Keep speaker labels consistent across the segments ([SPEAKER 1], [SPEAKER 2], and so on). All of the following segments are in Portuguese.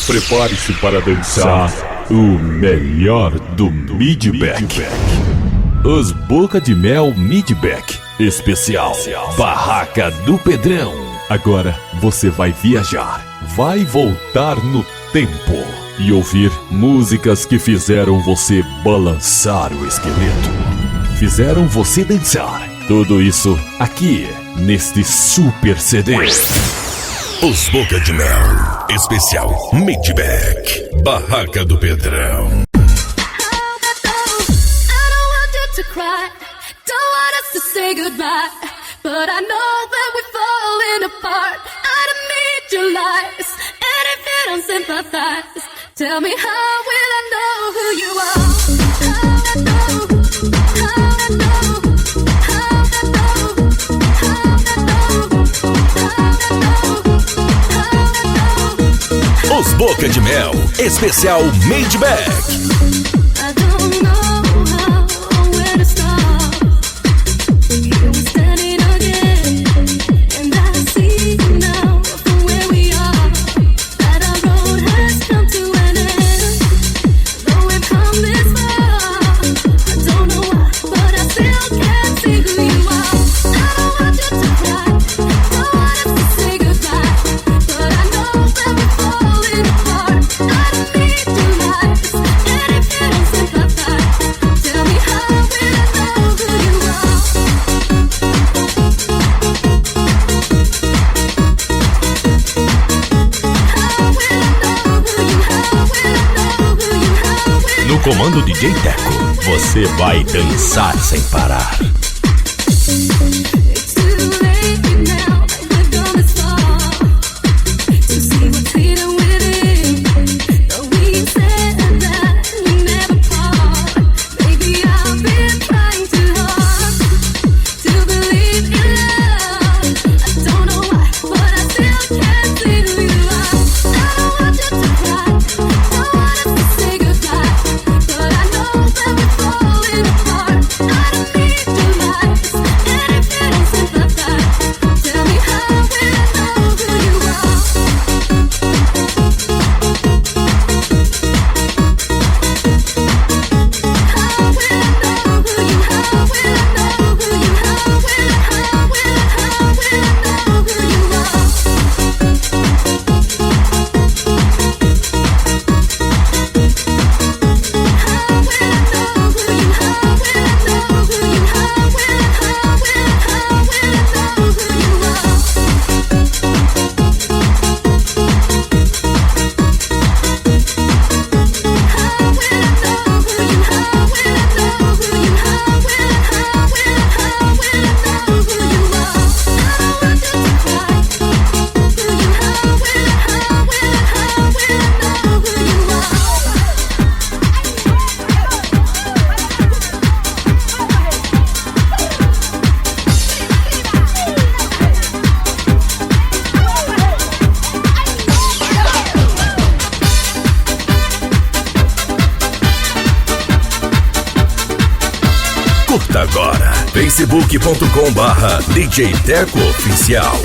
[SPEAKER 1] Prepare-se para dançar o melhor do Midback. Os Boca de Mel Midback Especial Barraca do Pedrão. Agora você vai viajar, vai voltar no tempo e ouvir músicas que fizeram você balançar o esqueleto, fizeram você dançar. Tudo isso aqui neste super CD.
[SPEAKER 2] Os Boca de Mel Especial Midback Barraca do Pedrão.
[SPEAKER 3] Say goodbye, but I know that we're falling apart. I don't need your lies, and if you don't sympathize, tell me how will I know who you are? How I know, how I know, how I know, how I know.
[SPEAKER 2] Os Boca de Mel Especial Midback.
[SPEAKER 3] I don't know how, where to start.
[SPEAKER 2] No comando DJ Teco, você vai dançar sem parar. Curta agora facebook.com/DJ Teco Oficial.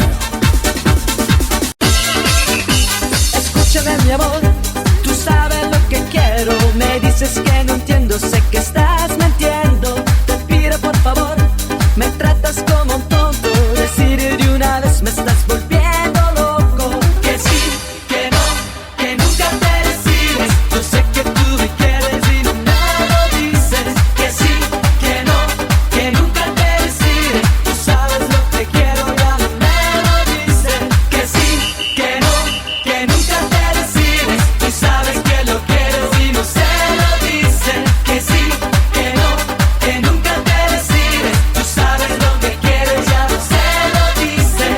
[SPEAKER 4] Escúchame mi amor, tú sabes lo que quiero. Me dices que no entiendo, sé que estás mintiendo. Te pido por favor, me tratas como un tonto. Decir de una vez me estás volviendo loco. Que sí, que no, que nunca te decides. Yo sé que tú me quieres y no me lo dices. Que sí, que no, que nunca te decides. Tú sabes lo que quiero, ya no me lo dices. Que sí, que no, que nunca te decides. Tú sabes que lo quieres y no se lo dices. Que sí, que no, que nunca te decides. Tú sabes lo que quieres, ya no se lo dices.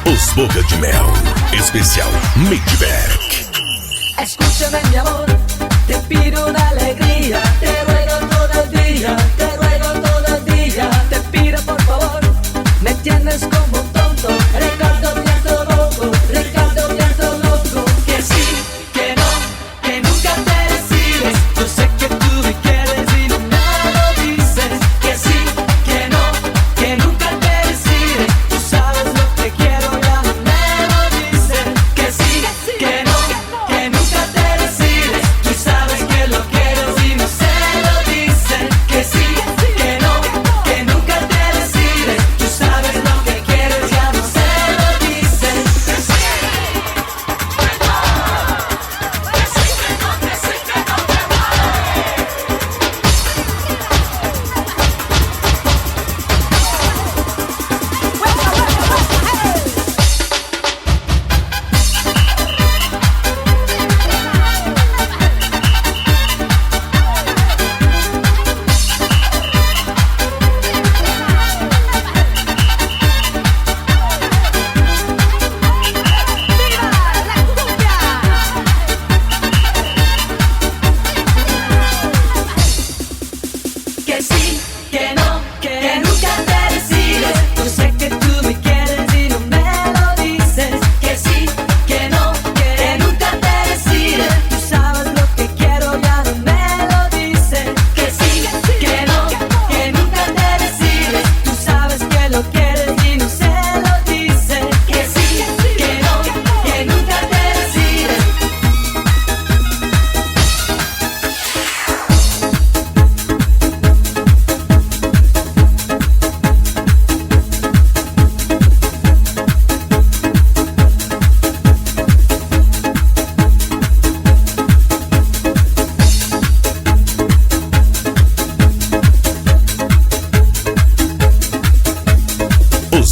[SPEAKER 2] Os Boca de Mel Especial Midback.
[SPEAKER 4] Escúchame mi amor, te pido una alegría. Te ruego todo el día, te ruego todo el día. Te pido por favor, me tienes como un tonto. Ricardo Pianto loco, Ricardo Pianto loco. Que sí, que no, que nunca te decides. Yo sé que tú me quieres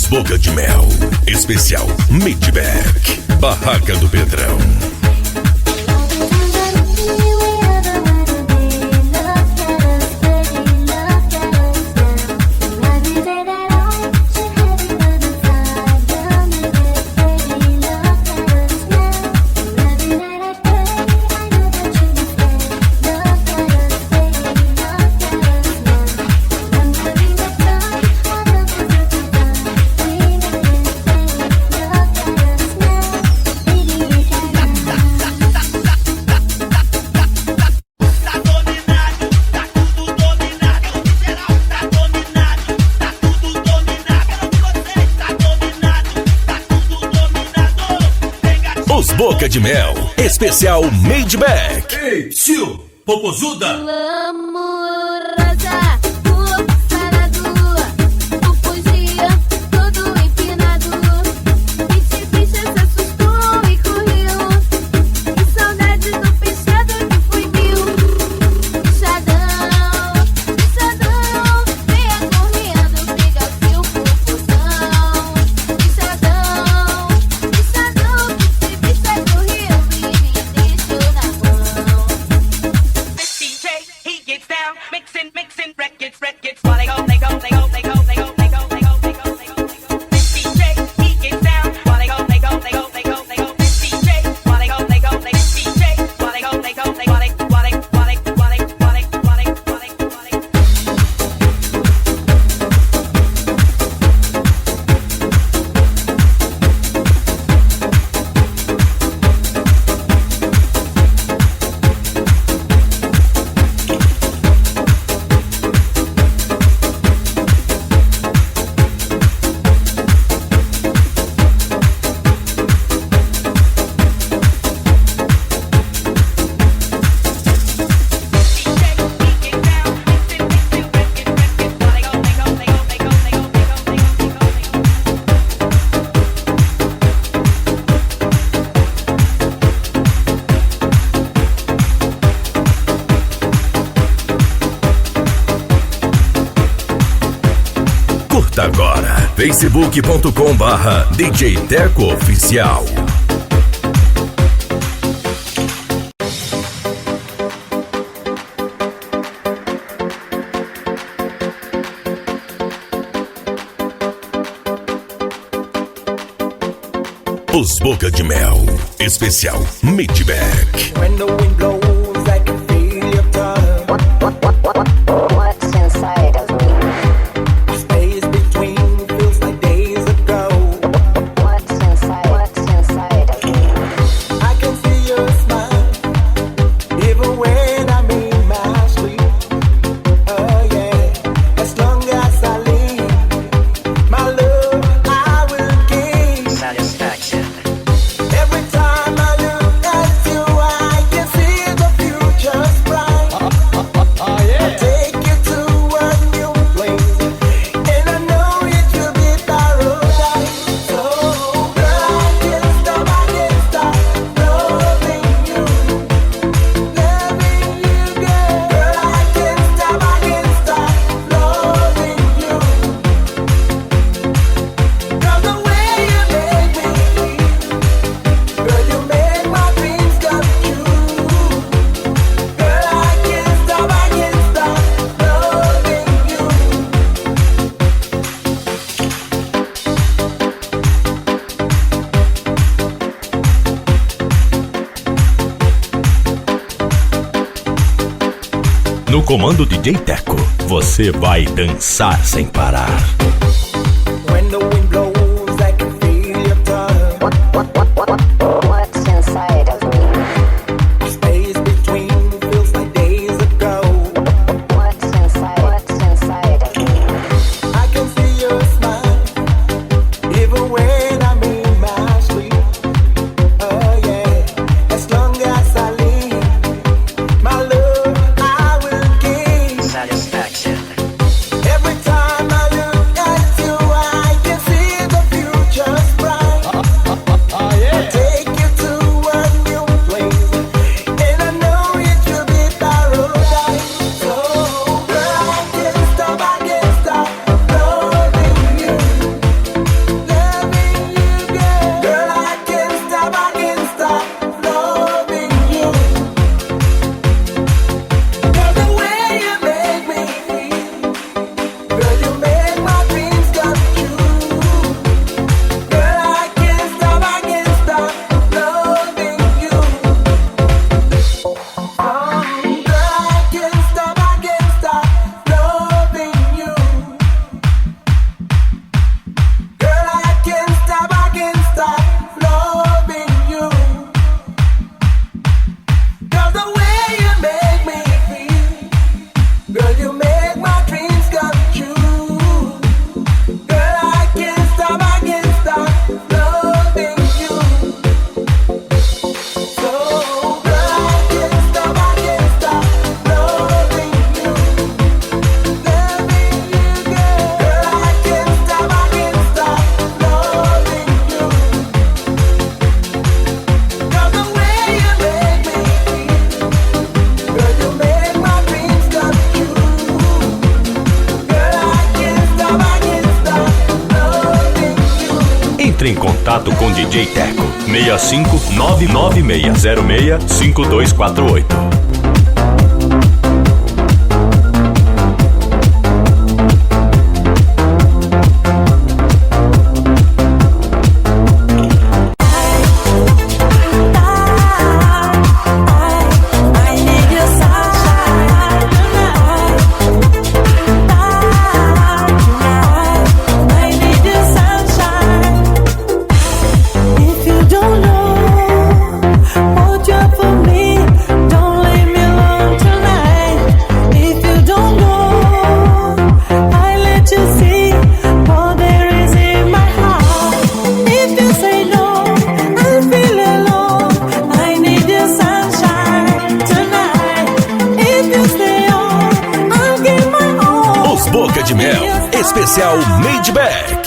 [SPEAKER 2] Os Boca de Mel, especial Midback, Barraca do Pedrão. Os Boca de Mel, especial Midback.
[SPEAKER 1] Ei, Sil, popozuda!
[SPEAKER 3] Amorosa, o sarado, o fugia, todo empinado. Esse bicho se assustou e correu. Que saudade do pichado que foi meu. Pichadão, venha correndo, pega seu popozão. Pichadão, que esse bicho correu e me deixou na mão.
[SPEAKER 5] This DJ, he gets down, mixing records, while they go, they go, they go, they go, they go, they go, they go, they go, they go, they go. This DJ, he gets down, while they go, they go, they go, they go, they go. This DJ, while they go, they go, they DJ, while they go, they go, they while they, while they, while they, while they, while they, while they, while they, while they.
[SPEAKER 2] Curta agora, facebook.com/DJ Teco Oficial. Os Boca de Mel, especial Midback.
[SPEAKER 4] When the wind blows, I can feel your touch.
[SPEAKER 6] What's inside of me?
[SPEAKER 4] Space between feels like days ago.
[SPEAKER 6] What's inside of me?
[SPEAKER 4] I can see your smile, even when I'm in my sleep. Oh yeah, as long as I live, my love I will give.
[SPEAKER 6] Satisfaction.
[SPEAKER 4] Every time I look at you, I can see the future's bright. I take you to a new place, and I know it will be paradise. So, girl, I can't stop loving you, girl. Girl, I can't stop loving you. 'Cause the way you make me feel, girl, you make my dreams come true. Girl, I can't stop loving you.
[SPEAKER 2] No comando DJ Teco, você vai dançar sem parar.
[SPEAKER 4] When the wind blows, I can feel your touch.
[SPEAKER 6] What's inside of me?
[SPEAKER 4] Space between feels like days ago.
[SPEAKER 6] What's inside of me?
[SPEAKER 4] I can see your smile, even when I'm in my sleep. Oh yeah, as long as I live, my love I will give.
[SPEAKER 6] Satisfaction.
[SPEAKER 4] Every time I look at you,
[SPEAKER 2] contato com DJ Teco. 65 996065248. Boca de Mel, especial Made Back.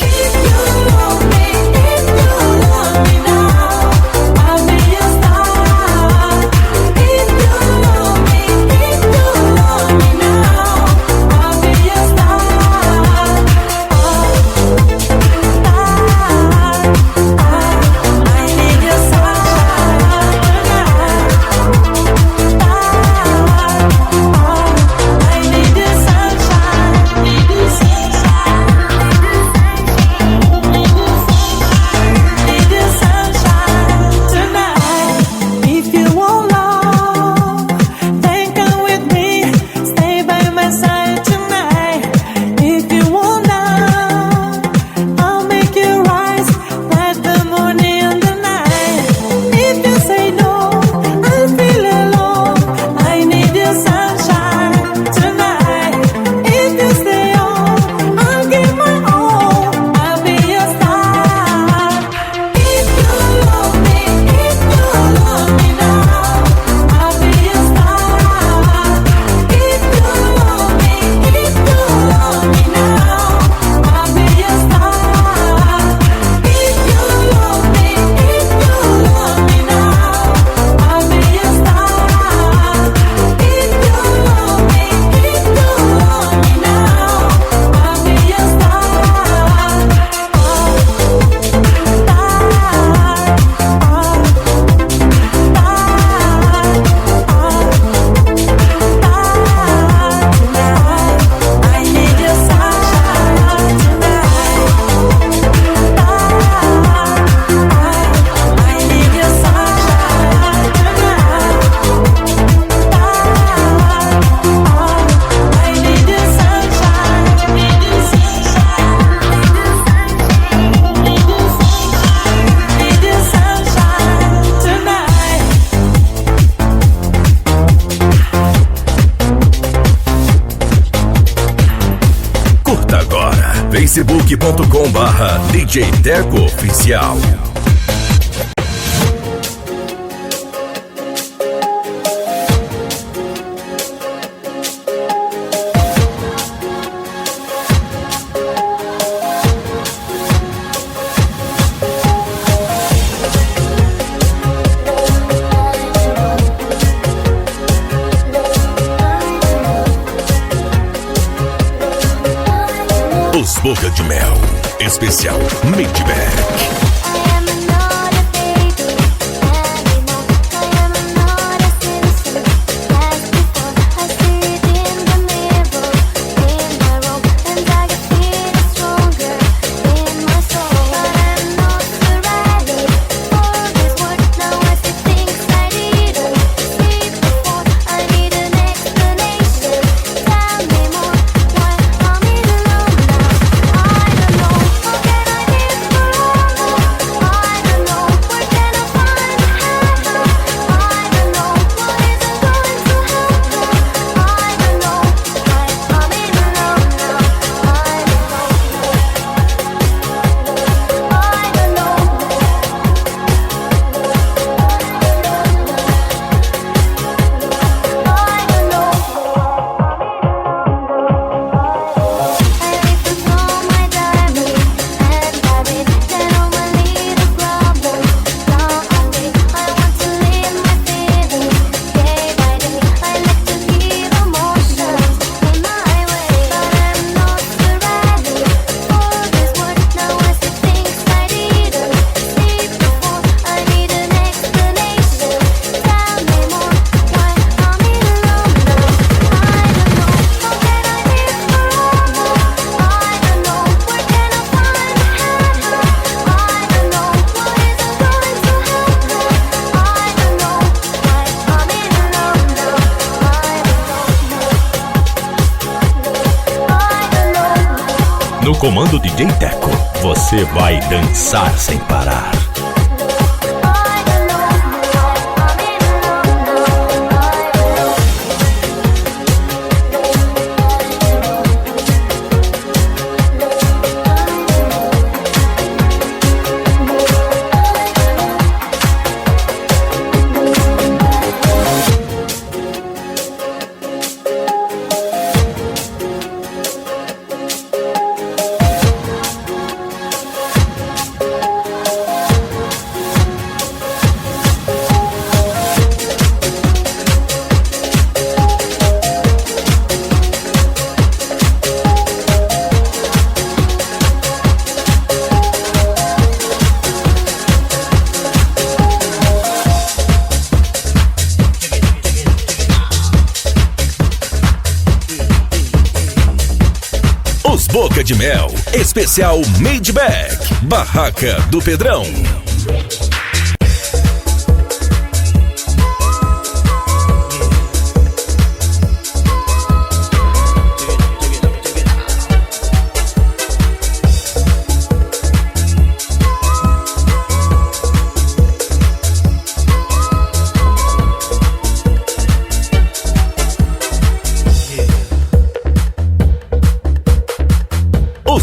[SPEAKER 2] Facebook.com/DJ Teco Oficial. Os Boca de Mel, especial Made Back. No comando DJ Teco, você vai dançar sem parar. Boca de Mel, especial Made Back, Barraca do Pedrão.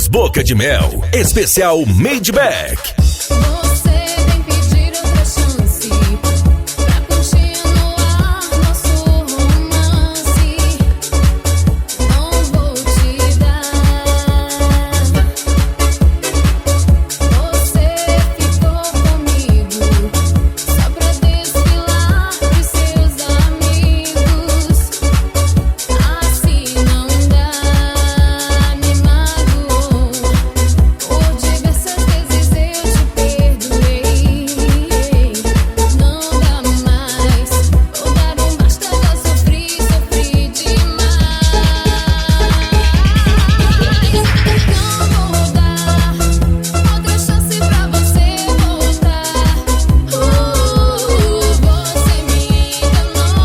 [SPEAKER 2] Boca de Mel, especial Made Back.
[SPEAKER 3] Você vem pedir outra chance pra continuar nosso romance. Não vou te dar. Você ficou comigo só pra desfilar pros seus amigos. Assim não dá, me magoou. Por diversas vezes eu te perdoei. Não dá mais, vou dar um basta, já sofri demais. Não vou dar outra chance pra você voltar. Você me enganou,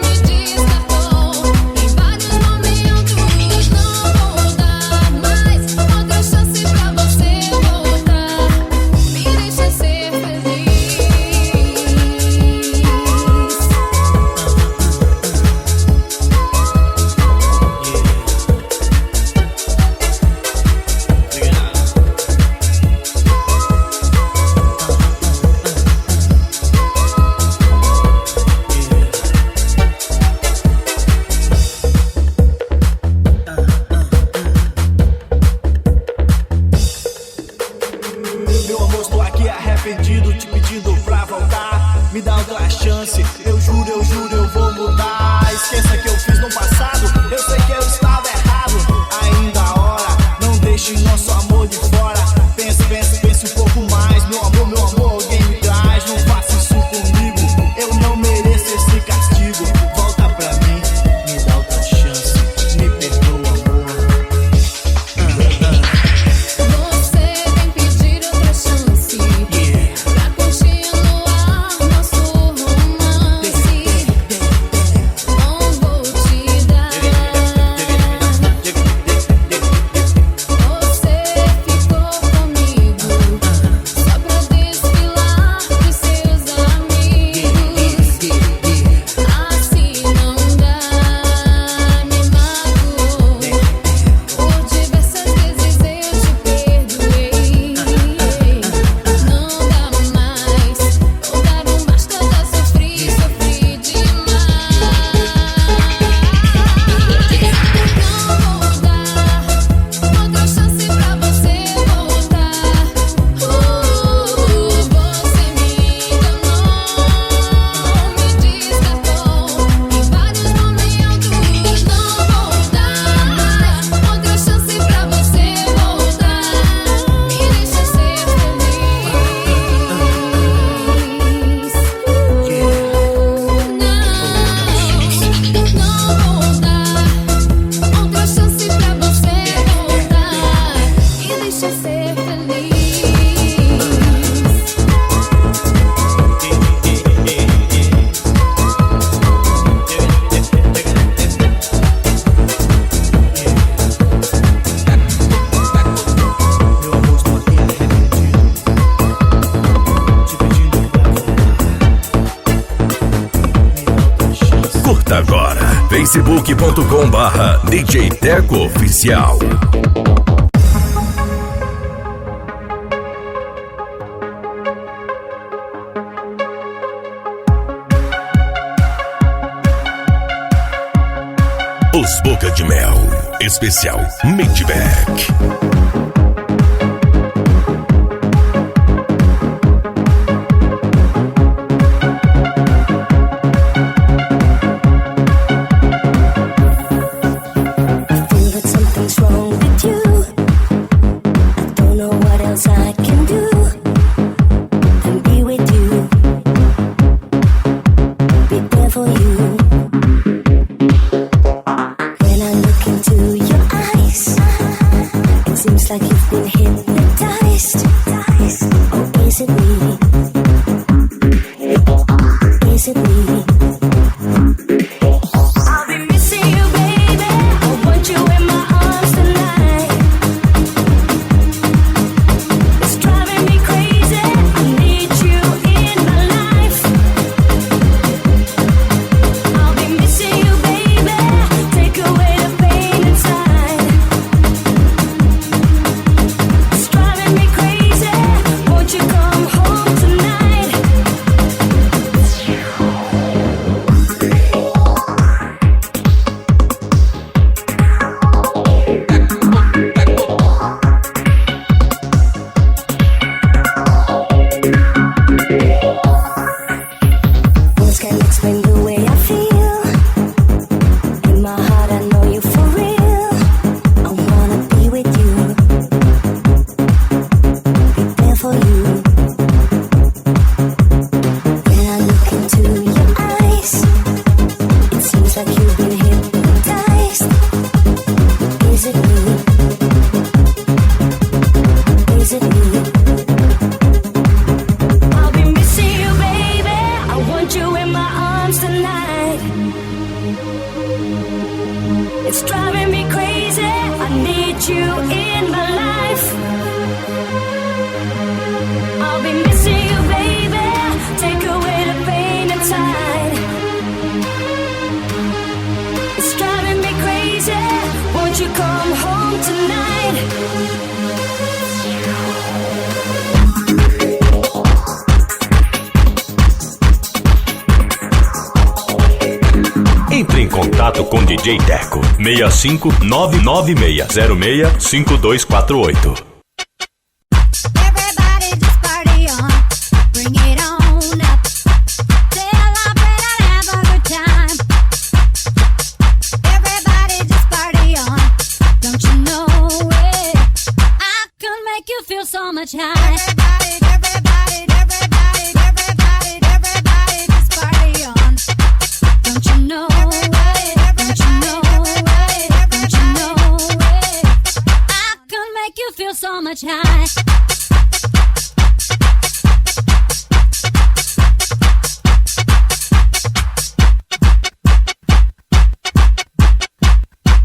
[SPEAKER 3] me descartou em vários momentos. Não vou dar mais outra chance pra você voltar. Me deixa ser feliz.
[SPEAKER 7] Meu amor, estou aqui arrependido, te pedindo pra voltar. Me dá outra chance, eu juro, eu vou mudar. Esqueça que eu fiz no passado, eu sei que eu estava errado. Ainda a hora, não deixe nosso amor de fora. Pense um pouco mais. Meu amor, alguém me traz. Não faça isso comigo, eu não mereço esse castigo. Volta pra mim, me dá outra chance, me perdoa, amor.
[SPEAKER 3] Você vem pedir outra chance pra continuar nosso romance. Não vou te dar.
[SPEAKER 2] facebook.com/DJ Teco Oficial. Os Boca de Mel, especial Midback. Entre em contato com DJ Teco 65996065248.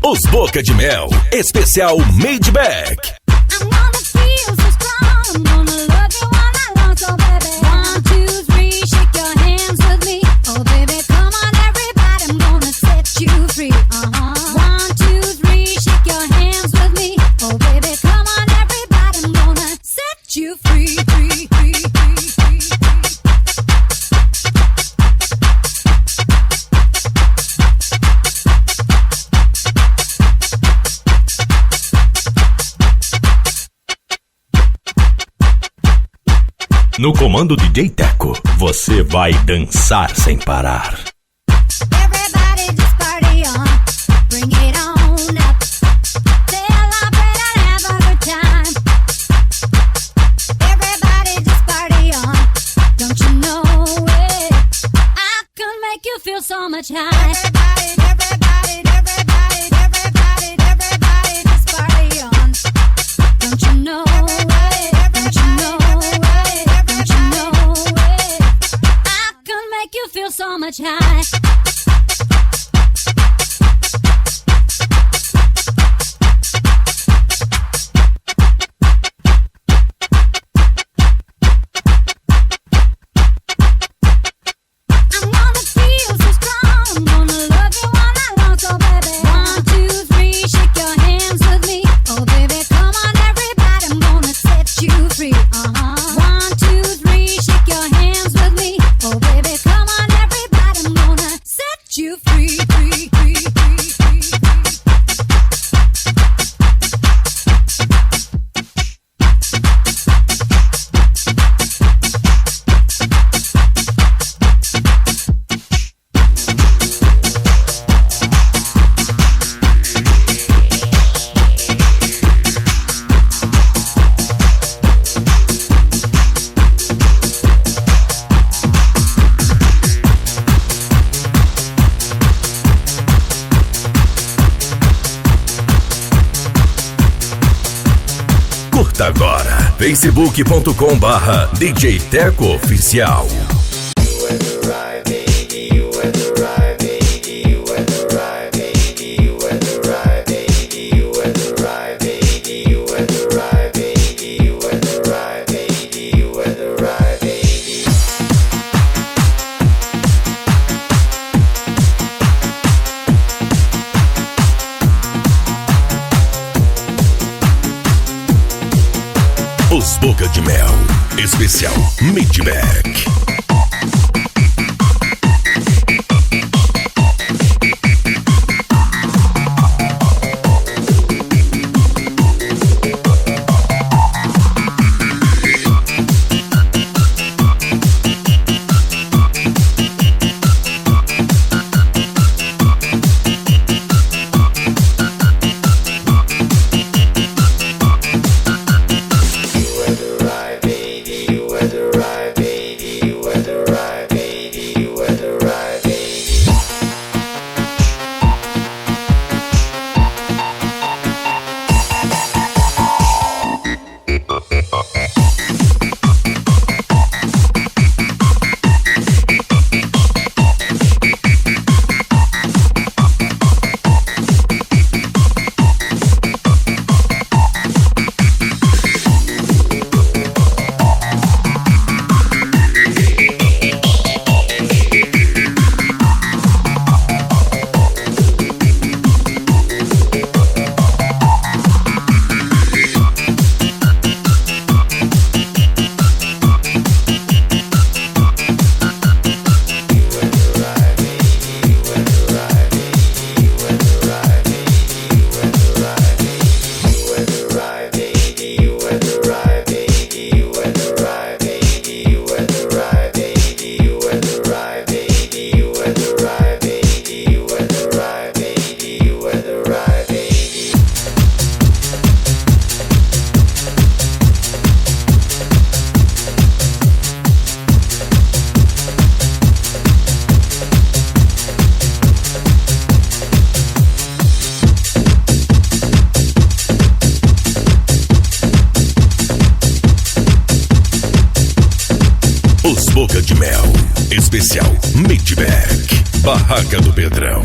[SPEAKER 2] Os Boca de Mel, especial Midback. No comando DJ Teco, você vai dançar sem parar.
[SPEAKER 3] Everybody just party on, bring it on up. Celebrate and have a good time. Everybody just party on, don't you know it? I can make you feel so much high. Everybody just party on, don't you know it? Don't you know it? Don't you know it? I can make you feel so much high.
[SPEAKER 2] Curta agora, facebook.com/DJ Teco Oficial. Os Boca de Mel, especial Midback. Os Boca de Mel, especial Midback, Barraca do Pedrão.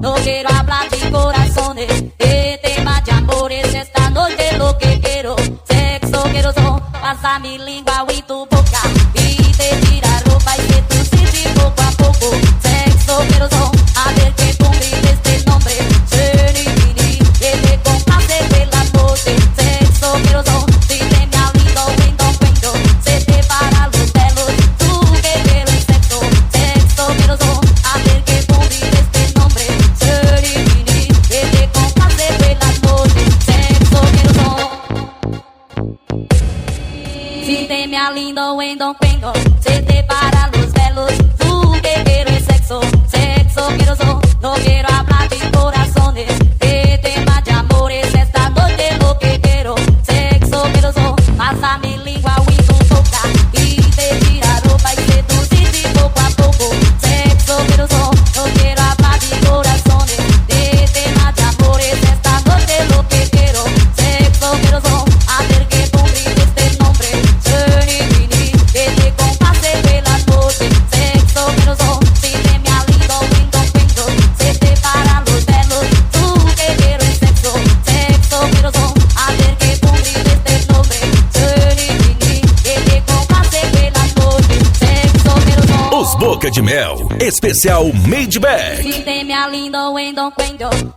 [SPEAKER 3] No quiero hablar de corazones, de temas de amores. Esta noche lo que quiero, sexo quiero so. Pasa mi lengua y tu boca y te tira ropa y que tú sientes poco a poco. Sexo quiero so, a ver que tú grites este nombre. Serenity, que te complace de la noche. Sexo quiero so, si te me ha lindo, cuento, se te para los pelos. Tú que quieres sexo, sexo quiero so, a ver que tú grites este nombre. Si te me lindo, cuento, se te para los pelos. Tú que quieres sexo, sexo quiero so. No quiero hablar de corazones, de temas de amores. Esta noche lo que quiero, sexo quiero so. Pasa mi lengua y tu boca y te tira ropa y que tú sientes poco a poco. Sexo quiero so, no quiero hablar de corazones, de temas de amores. Esta noche lo que quiero, sexo quiero so. A ver que tú grites este nombre. Que te compase de la noche. Sexo quiero so, si te me ha lindo, cuento, se te para los pelos. Tú que quieres sexo, sexo quiero so. A ver que tú grites este nombre. Que te compase de la noche. Sexo quiero so.
[SPEAKER 2] Os Boca de Mel, especial Midback.
[SPEAKER 3] Si te me ha lindo, cuento,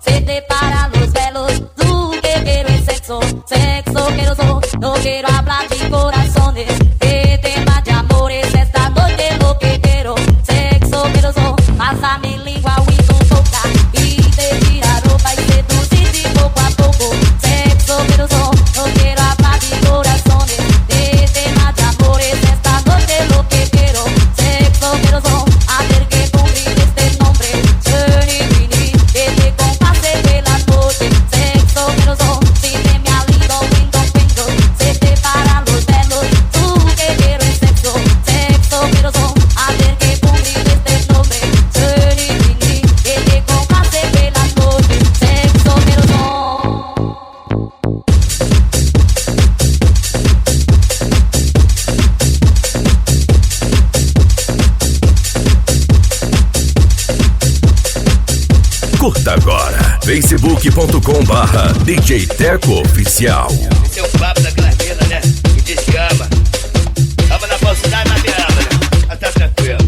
[SPEAKER 3] se te para los pelos. Tú que quieres sexo, sexo quiero so. No quiero hablar de corazones, de temas de amores. Esta noche lo que quiero, sexo quiero so. Pasa mi lengua y tu boca y te tira ropa y que tú sientes poco a poco. Sexo quiero so, no quiero hablar de corazones, de temas de amores. Esta noche lo que quiero, sexo quiero so. A ver que tú grites este nombre. Que te compase
[SPEAKER 2] Curta agora, facebook.com/DJ Teco Oficial.
[SPEAKER 8] Esse é o papo daquela mina, né? Que diz que ama. Ama na falsidade, mas me ama, né? Mas tá tranquilo.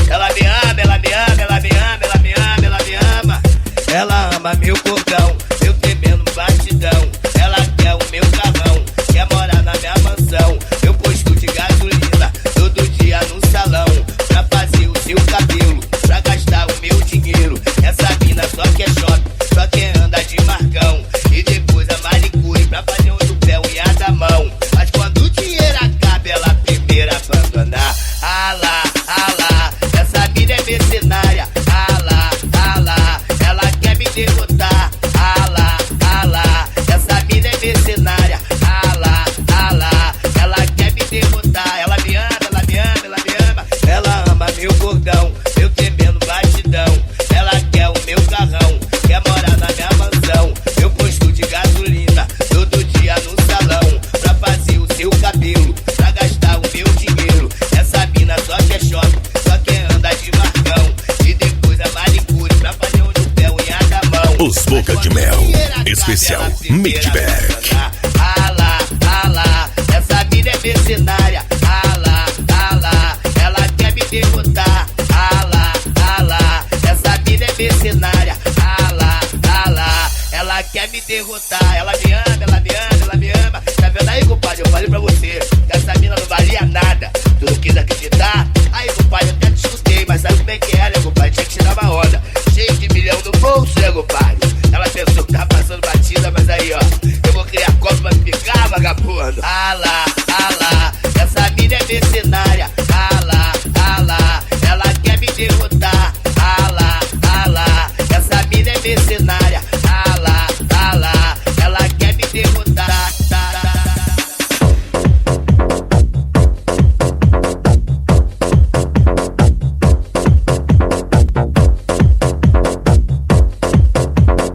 [SPEAKER 8] Ela me ama, ela me ama, ela me ama, ela me ama, ela me ama. Ela ama meu cordão, meu tremendo batidão. Ela quer o meu carrão, quer morar na minha mansão. Meu posto de gasolina, todo dia no salão. Pra fazer o seu cabelo, pra gastar o meu dinheiro. Essa mina só quer shopping, só quer andar de marcão. E depois a manicure pra fazer o do pé, unha da mão. Mas quando o dinheiro acaba, ela primeiro abandonar. Ah lá, essa mina é mercenária. Ah lá, ela quer me derrotar. Ah lá, essa mina é mercenária. Ah lá, ela quer me derrotar. Ela me ama, ela me ama, ela me ama. Ela ama meu gordão, meu tremendo batidão. Ela quer o meu carrão, quer morar na minha mansão. Meu posto de gasolina, todo dia no salão. Pra fazer o seu cabelo, pra gastar o meu dinheiro. Essa mina só quer shopping, só quer andar de marcão. E depois a manicure, pra fazer o do pé, unha da mão.
[SPEAKER 2] Os Boca de Mel, especial Midback.
[SPEAKER 8] Ah lá, essa mina é mercenária. Ah lá, ela quer me derrotar. Ah lá, essa mina é mercenária. Ah lá, ela quer me derrotar. Ela me ama, ela me ama, ela me ama. Tá vendo aí, compadre? Eu falei pra você que essa mina não valia nada. Tu não quis acreditar? Aí, compadre, eu até te escutei, mas sabe como é que é, né, compadre? Tinha que tirar uma onda. Cheio de milhão no bolso, né, compadre? Ela pensou que tava passando batida, mas aí, ó, eu vou criar copo pra me picar, vagabundo. Ah lá, essa mina é mercenária. Ah lá, ela quer me derrotar. Ah lá, essa mina é mercenária. Ah lá, ela quer me derrotar.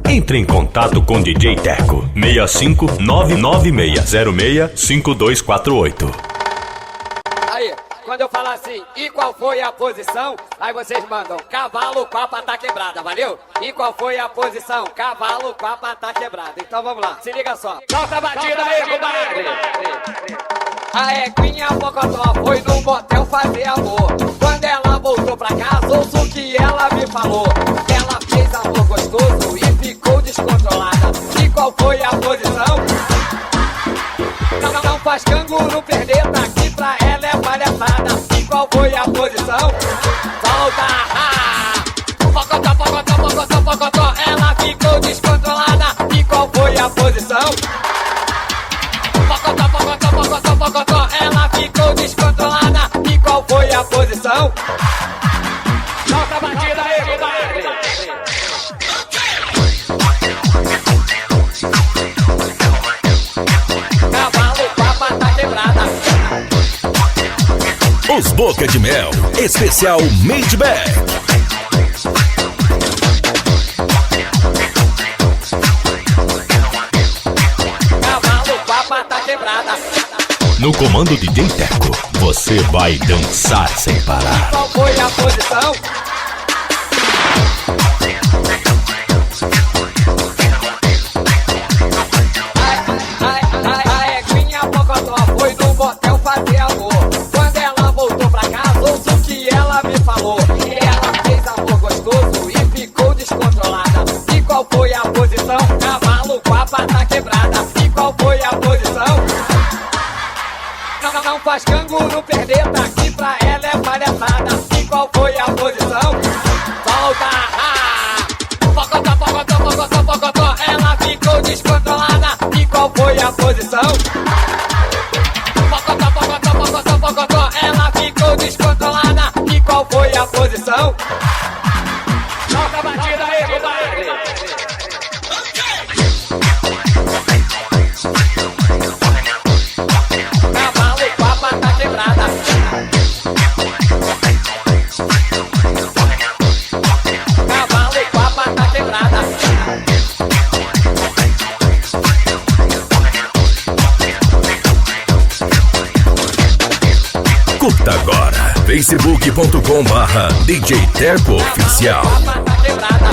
[SPEAKER 2] Entre em contato com DJ Teco 65996065248.
[SPEAKER 9] Aí, quando eu falar assim, e qual foi a posição? Aí vocês mandam, cavalo com a pata quebrada, valeu? E qual foi a posição? Cavalo com a pata quebrada. Então vamos lá, se liga só. Solta a batida aí, compadre! A Equinha Mocotó foi no motel fazer amor. Quando ela voltou pra casa, ouço o que ela me falou. Ela fez amor gostoso e ficou descontrolada. E qual foi a posição? Não faz canguru perder, tá aqui pra ela é palhaçada. E qual foi a posição? Solta! Pocotó, pocotó, pocotó, pocotó. Ela ficou descontrolada. E qual foi a posição? Pocotó, pocotó, pocotó, pocotó. Ela ficou descontrolada. E qual foi a posição? Solta a batida aí, compadre! Cavalo com a pata quebrada.
[SPEAKER 2] Os Boca de Mel, especial Midback.
[SPEAKER 9] Cavalo com a pata quebrada.
[SPEAKER 2] No comando DJ Teco, você vai dançar sem parar.
[SPEAKER 9] Qual foi a posição? A Equinha Mocotó foi no motel fazer amor. Quando ela voltou pra casa, ouço o que ela me falou. Ela fez amor gostoso e ficou descontrolada. E qual foi a posição? Cavalo com a pata quebrada. E qual foi a posição? Não faz canguru perder, tá aqui pra ela é palhaçada. E qual foi a posição? Solta! Pocotó, pocotó, pocotó, pocotó. Ela ficou descontrolada. E qual foi a posição? Pocotó, pocotó, pocotó, pocotó. Ela ficou descontrolada. E qual foi a posição? Solta a batida aí, compadre! Cavalo com a pata quebrada. Cavalo com a pata quebrada.
[SPEAKER 2] Curta agora, facebook.com/DJ Teco Oficial.
[SPEAKER 9] Cavalo com a pata quebrada.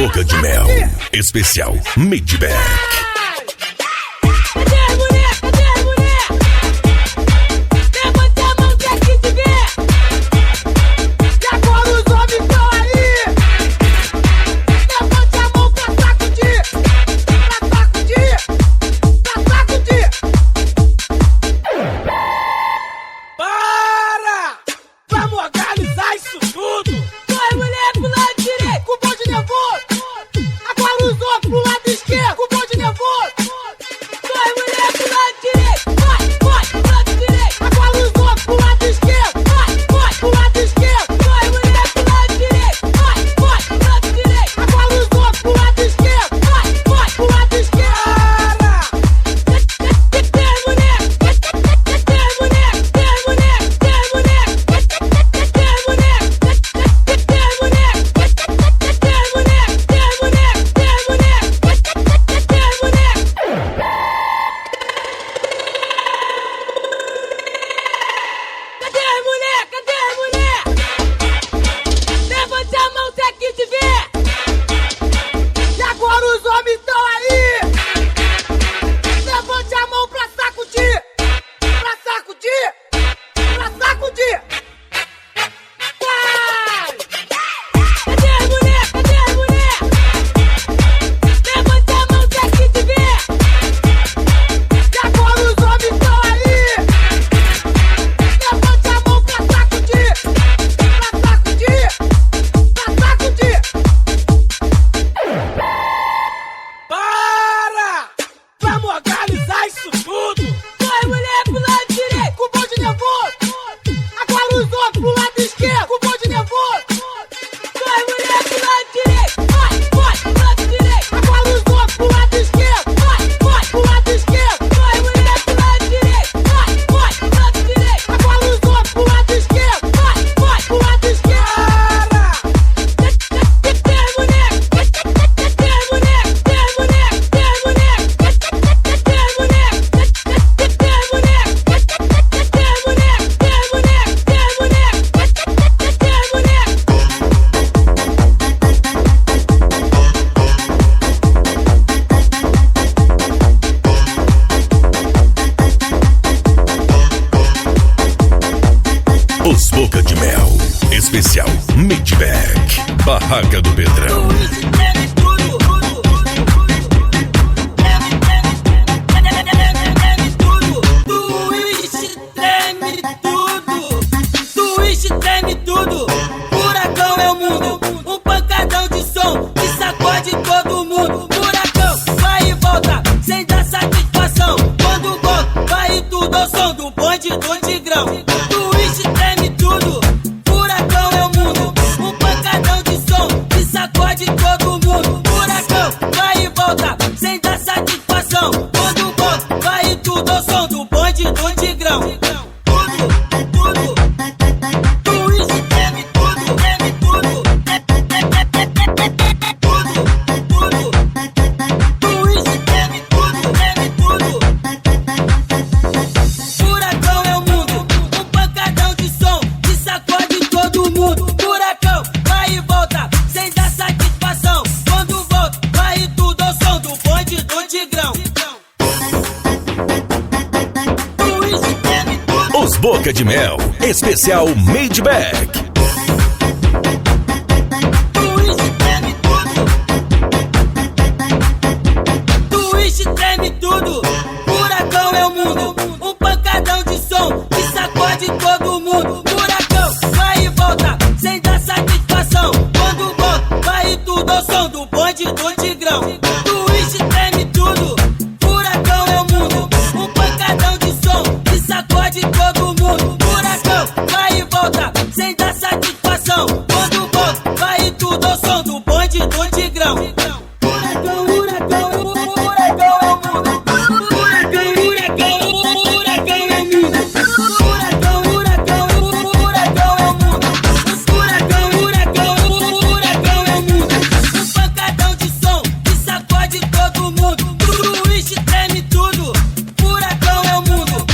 [SPEAKER 2] Boca de Mel, especial Midback. Boca de Mel, especial Midback, Barraca do Pedrão.
[SPEAKER 4] Treme tudo, furacão é o mundo, um pancadão de som que sacode todo mundo. Furacão vai e volta, sem dar satisfação. Quando volta, vai tudo ao som do bonde do Tigrão. Twist treme tudo, furacão é o mundo, um pancadão de som que sacode todo mundo. Furacão vai e volta, sem dar satisfação. Quando volta, vai tudo ao som do bonde do Tigrão.
[SPEAKER 2] Boca de Mel, especial Midback.
[SPEAKER 4] Twist treme tudo, furacão é o mundo, um pancadão de som que sacode todo mundo. Furacão vai e volta, sem dar satisfação. Quando volta, vai tudo ao som do bonde do Tigrão. Twist treme tudo, furacão é o mundo, um pancadão de som que sacode todo mundo. Furacão vai e volta, sem dar satisfação. Quando volta, vai tudo ao som do bonde do Tigrão. Furacão, furacão, furacão é o mundo. Furacão, furacão, furacão é o mundo. Furacão, furacão, furacão é o mundo. Furacão, furacão, furacão é o mundo. Um pancadão de som que sacode todo mundo. Twist treme tudo, furacão é o mundo.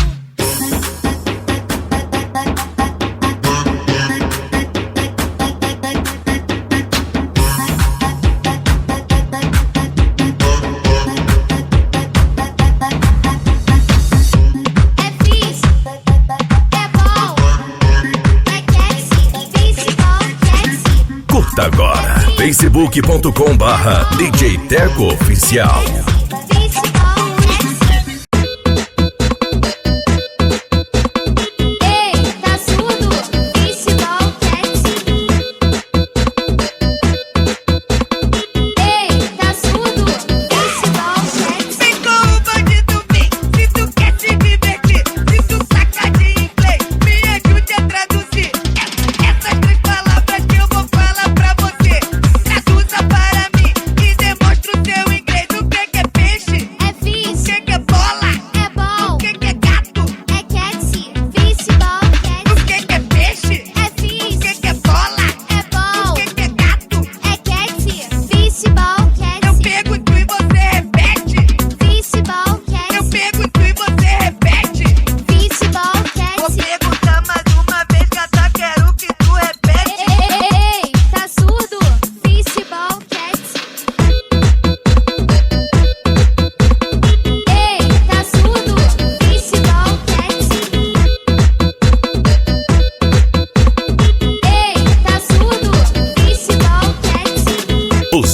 [SPEAKER 2] Curta agora. Facebook.com/DJ Teco Oficial.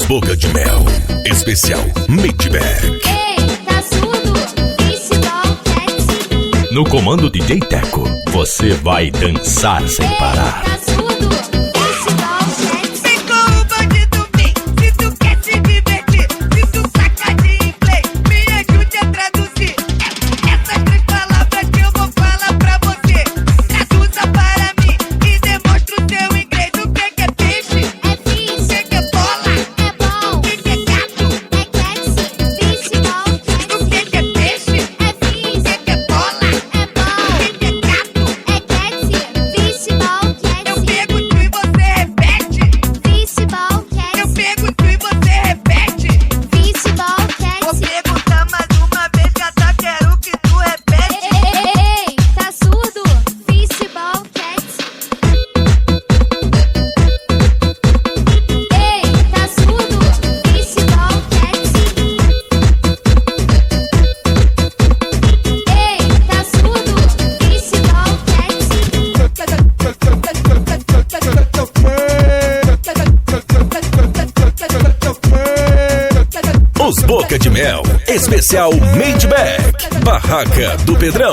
[SPEAKER 2] Boca de Mel, especial Midback. No comando DJ Teco, você vai dançar sem parar. Boca de Mel, especial Midback, Barraca do Pedrão.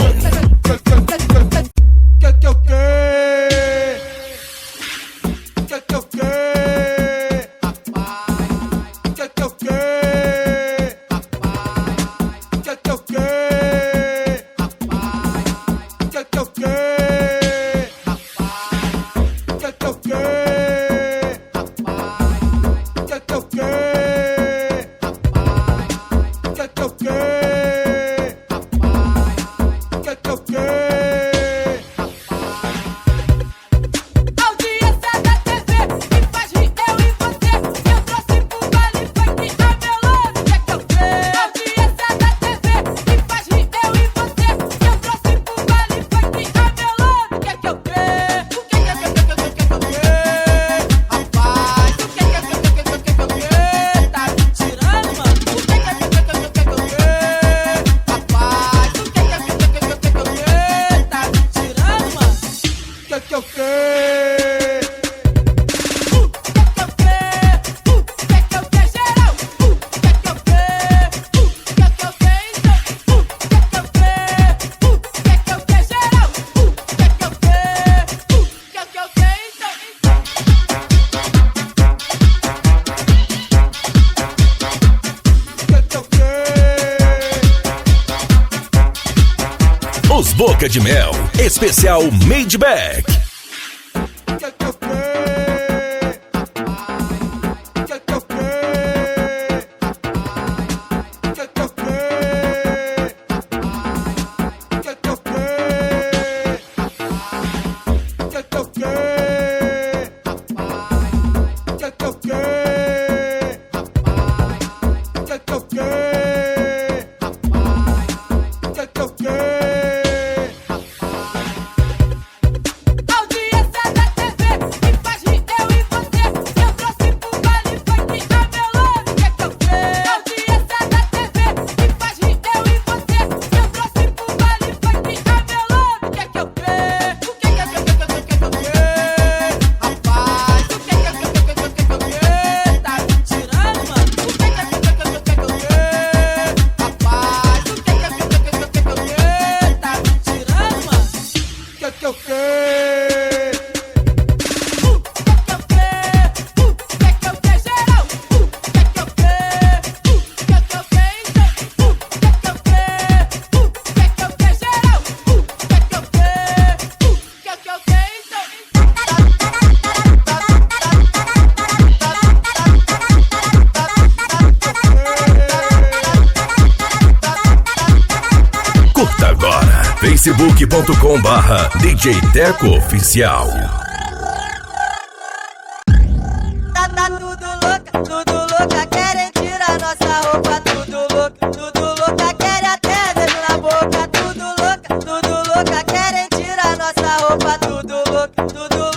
[SPEAKER 2] Boca de Mel, especial Midback.
[SPEAKER 4] Ao
[SPEAKER 2] Facebook.com/DJ Teco Oficial.
[SPEAKER 4] Tá tudo louca, querem tirar nossa roupa, tudo louca, querem até beijo na boca, tudo louca, querem tirar nossa roupa, tudo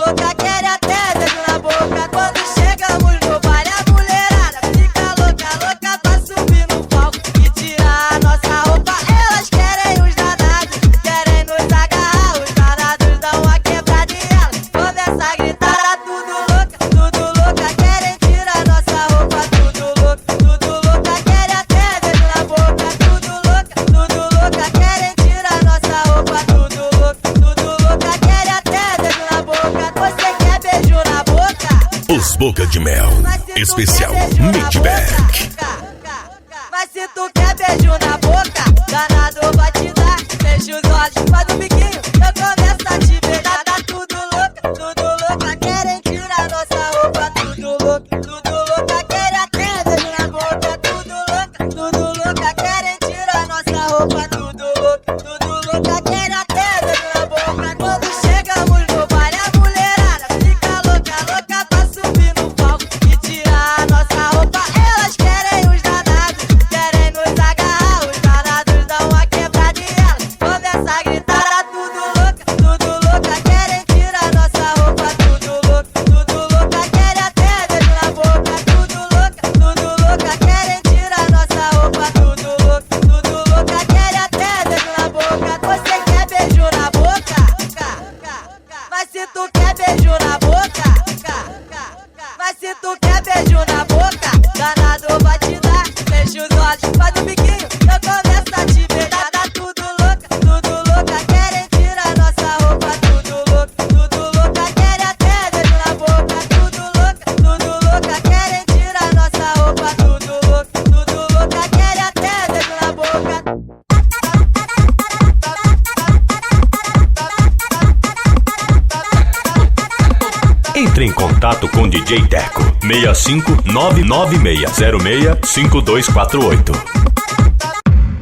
[SPEAKER 4] louca, querem até beijo na boca. Quando chegamos no baile, a mulherada fica louca pra subir no palco e tirar nossa roupa. Elas querem os danados, querem nos agarrar, os danados dão uma quebrada e elas começam a gritar. Tá tudo louca, querem tirar nossa roupa, tudo louca, querem até beijo na boca, tudo louca, querem tirar nossa roupa, tudo louca, querem até beijo na boca. Você quer beijo na boca?
[SPEAKER 2] Os Boca de Mel, especial Midback.
[SPEAKER 4] Mas se tu quer beijo na boca, danado vai te dar. Fecha os olhos, faz um biquinho, eu começo a te beijar. Tá tudo louca, querem tirar nossa roupa, tudo louca, querem até beijo na boca, tudo louca, querem tirar nossa roupa, tudo louca, querem até beijo na boca. Quando chegamos no baile, a mulherada fica louca pra subir no palco e tirar nossa roupa. Elas querem os danados, querem nos agarrar, os danados dão uma quebrada e elas começam a gritar. Tá tudo louca, querem tirar nossa roupa, tudo louca, querem até beijo na boca, tudo louca, querem tirar nossa roupa, tudo louca, querem até beijo na boca. Você quer beijo na boca? Mas se tu quer beijo na boca, mas se tu quer beijo na boca, danado vai te dar. Fecha os olhos, faz um biquinho, eu começo a te beijar. Tá tudo louca, querem tirar nossa roupa, tudo louca, querem até beijo na boca, tudo louca, querem tirar nossa roupa, tudo louca, querem até beijo na boca.
[SPEAKER 2] Entre em contato com DJ Teco 65996065248.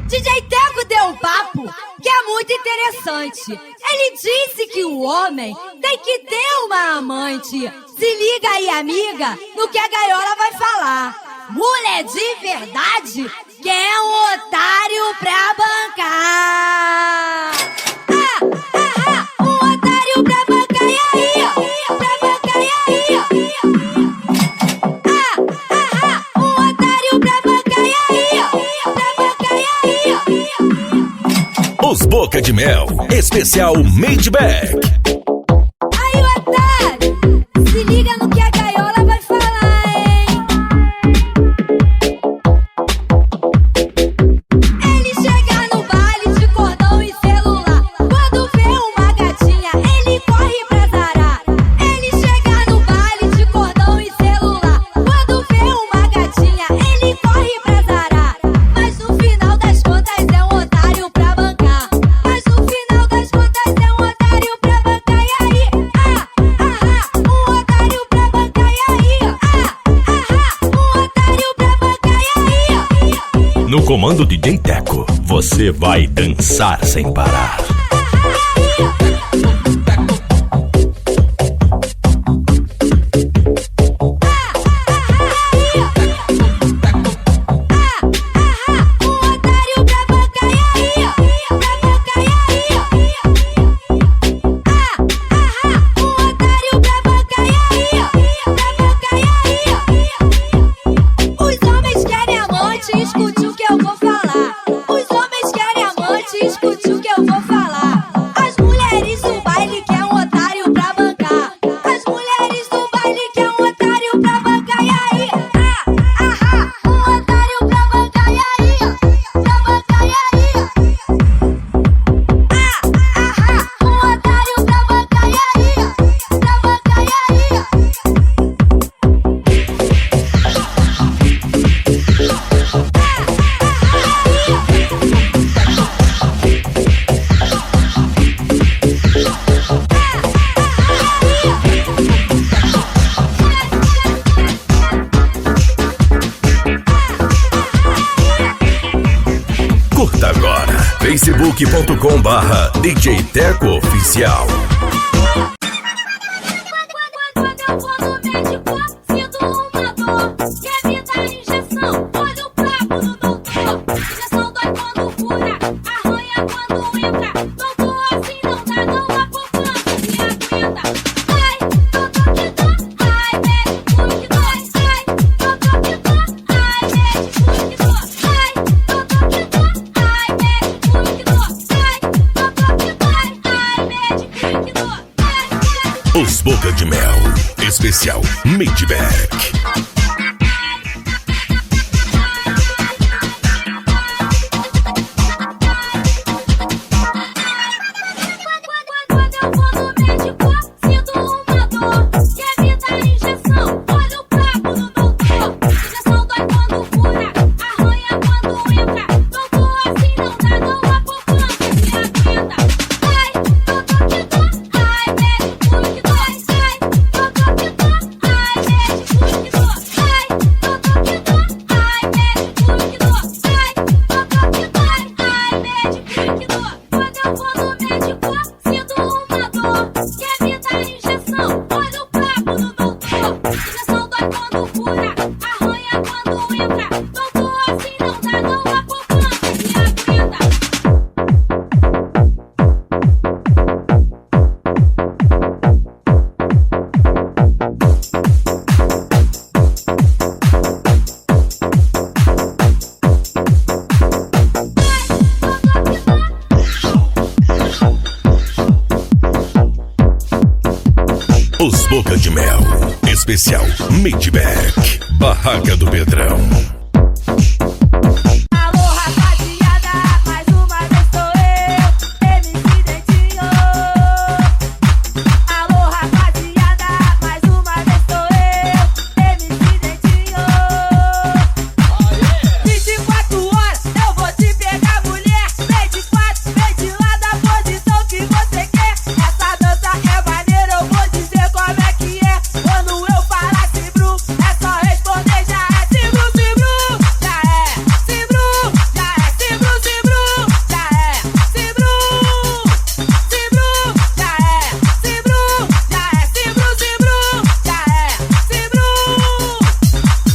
[SPEAKER 10] DJ Teco deu um papo que é muito interessante. Ele disse que o homem tem que ter uma amante. Se liga aí, amiga, no que a gaiola vai falar. Mulher de verdade quer um otário pra bancar. Um otário pra bancar, e aí? Pra bancar, e aí? Um otário pra bancar, e aí? Pra bancar, e aí?
[SPEAKER 2] Os Boca de Mel, especial Midback.
[SPEAKER 10] Aí, otário, se liga no que a gaiola vai falar, hein? Ele chega no baile de cordão e celular. Quando vê uma gatinha, ele corre pra zarar. Ele chega no baile de cordão e celular. Quando vê uma gatinha, ele corre pra zarar. Mas no final das contas é um otário pra bancar. Mas no final das contas é um otário pra bancar, e aí? Um otário pra bancar, e aí? Um otário pra bancar, e aí?
[SPEAKER 2] No comando DJ Teco, você vai dançar sem parar.
[SPEAKER 10] Um otário pra bancar, e aí? Pra bancar, e aí? Um otário pra bancar, e aí? Pra bancar, e aí? Os homens querem amante, escute o que eu vou falar. Os homens querem amante, escute o que eu vou falar.
[SPEAKER 2] facebook.com/DJ Teco Oficial.
[SPEAKER 10] Quando eu vou no médico, sinto uma dor. Quer me dar injeção? Olha o brabo do doutor. Injeção dói quando fura, arranha quando entra. Doutor, assim não dá, não há poupança que aguenta. Ai, doutor que dói, ai, médico que dói. Ai, doutor que dói, ai, médico que dói. Ai, doutor que dói, ai, médico que dói. Ai, doutor que dói, ai, médico que dói.
[SPEAKER 2] Os Boca de Mel, especial Midback.
[SPEAKER 10] Quando eu vou no médico, sinto uma dor. Quer me dar injeção? Olha o brabo do doutor. Injeção dói quando fura, arranha quando entra. Doutor, assim não dá, não há poupança que aguenta. Ai, doutor que dói, ai, médico que dói. Ai, doutor que dói, ai, médico que dói. Ai, doutor que dói, ai, médico que dói. Ai, doutor que dói, ai, médico que dói. Quando eu vou no médico, sinto uma dor. Quer me dar injeção? Olha o brabo do doutor. Injeção dói quando fura, arranha quando entra. Doutor, assim não dá, não há poupança que aguenta.
[SPEAKER 2] Os Boca de Mel, especial Midback. Barraca do Pedrão.
[SPEAKER 10] Alô, rapaziada, mais uma vez sou eu, MC Dentinho. Alô, rapaziada, mais uma vez sou eu, MC Dentinho. 24 horas eu vou te pegar, mulher. Vem de quatro, vem de lá da posição que você quer. Essa dança é maneira, eu vou dizer como é que é. Quando eu falar Cibru, é só responder já é Cibru, Cibru. Já é Cibru, já é Cibru, Cibru. Já é Cibru, Cibru. Já é Cibru, já é Cibru, Cibru. Já é Cibru.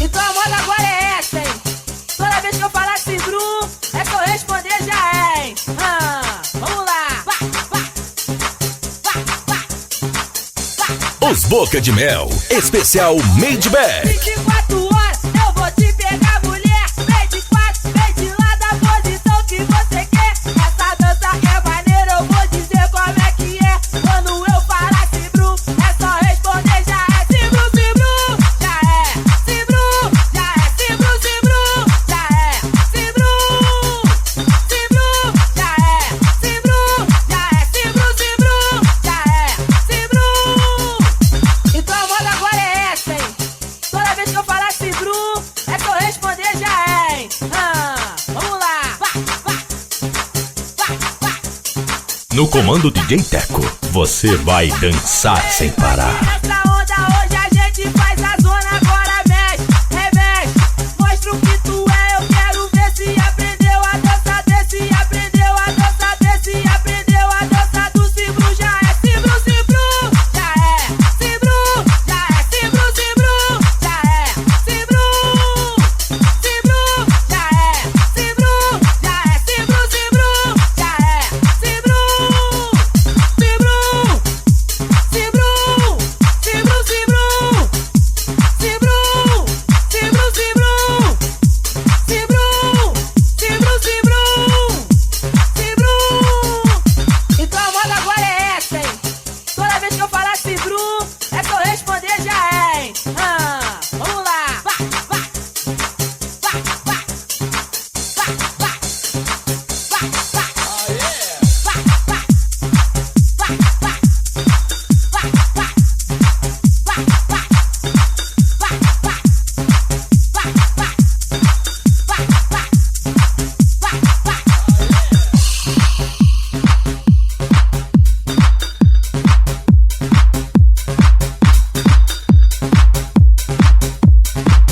[SPEAKER 10] Então a moda agora é essa, hein? Toda vez que eu falar Cibru, é só responder já é, hein? Vamos lá. Vá, vá, vá, vá.
[SPEAKER 2] Os Boca de Mel, especial Midback.
[SPEAKER 10] 24 horas eu vou te pegar, mulher. Vem de quatro, vem de lá da posição que você quer. Essa dança é maneira, eu vou dizer como é que é. Quando eu falar Cibru, é só responder já é Cibru, Cibru. Já é Cibru, já é Cibru, Cibru. Já é Cibru, Cibru. Já é Cibru, já é Cibru, Cibru. Já é Cibru. Então a moda agora é essa, hein? Toda vez que eu falar Cibru, é só responder já é, hein? Vamos lá. Vá, vá, vá, vá.
[SPEAKER 2] No comando DJ Teco, você vai dançar sem parar.
[SPEAKER 10] Nessa onda hoje a gente faz a zona, agora mexe, remexe. Mostra o que tu é, eu quero ver se aprendeu a dança desse. Aprendeu a dança desse, aprendeu a dança do Cibru. Já é Cibru, Cibru. Já é Cibru, já é Cibru, Cibru. Já é Cibru, Cibru. Já é Cibru, já é Cibru, Cibru. Já é Cibru, Cibru, Cibru, Cibru, Cibru.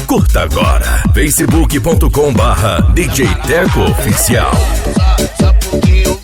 [SPEAKER 2] Curta agora facebook.com/DJ Teco Oficial.
[SPEAKER 8] Só pouquinho,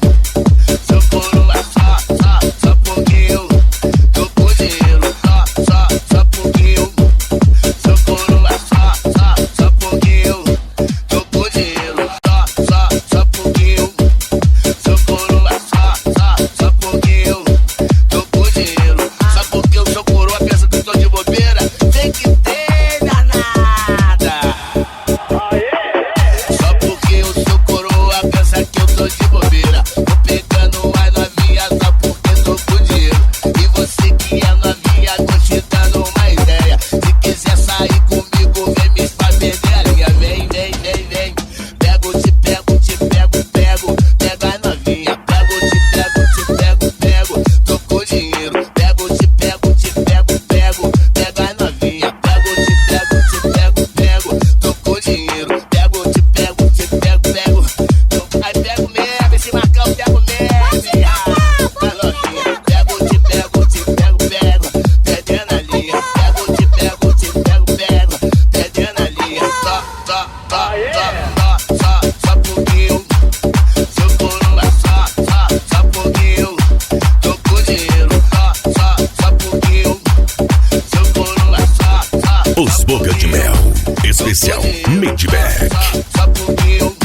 [SPEAKER 2] especial Midback.
[SPEAKER 8] Só porque eu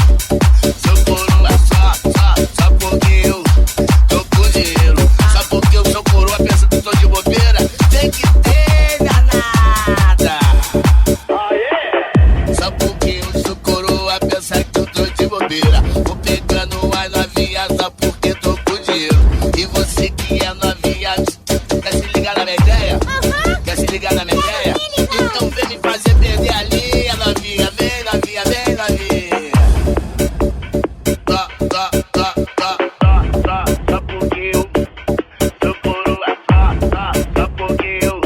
[SPEAKER 8] sou coroa, só porque eu tô com dinheiro. Só porque eu sou coroa, pensa que tô de bobeira. Tem que ter danada. Só porque eu sou coroa, pensa que eu tô de bobeira. Vou pegando as novinhas só porque tô com dinheiro. E você que é novinha, quer se ligar na minha ideia? Quer se ligar na minha ideia? Então vem me fazer perder a linha, novinha. Vem, novinha, vem, novinha. Só porque eu sou coroa, só porque eu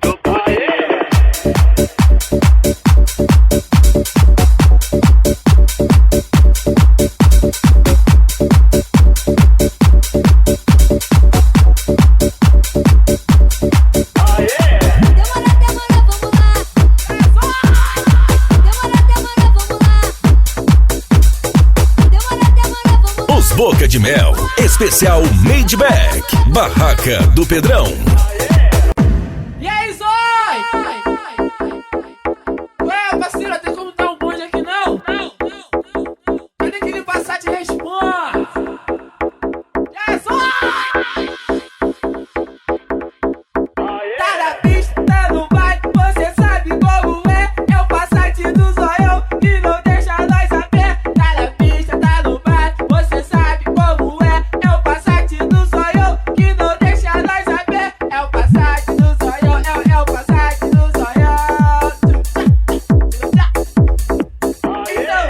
[SPEAKER 8] tô com dinheiro.
[SPEAKER 2] Os Boca de Mel, especial Midback, Barraca do Pedrão.
[SPEAKER 4] E aí, Zói? Ué, parceiro, tem como dar um bonde aqui não? Cadê que ele passar de responde? E aí, Zói? Tá na pista, tá no baile, você sabe como é. É o Passat do Zoião que não deixa nós saber. Tá na pista, tá no baile, você sabe como é. É o Passat do Zoião que não deixa nós saber. É o Passat do Zoião, é o Passat do Zoião. Então,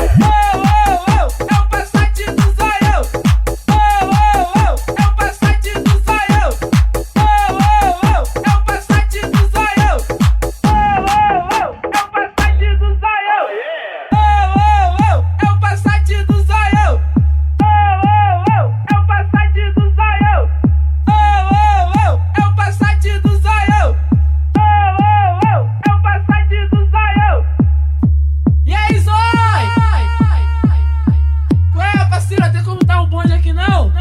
[SPEAKER 4] é o Passat do Zoião. É o Passat do Zoião. É o Passat do Zoião. É o Passat do Zoião. É o Passat do Zoião. É o Passat do Zoião. É o Passat do Zoião. É o Passat do Zoião. E aí, Zói? Ué, parceiro, tem como dar um bonde aqui não?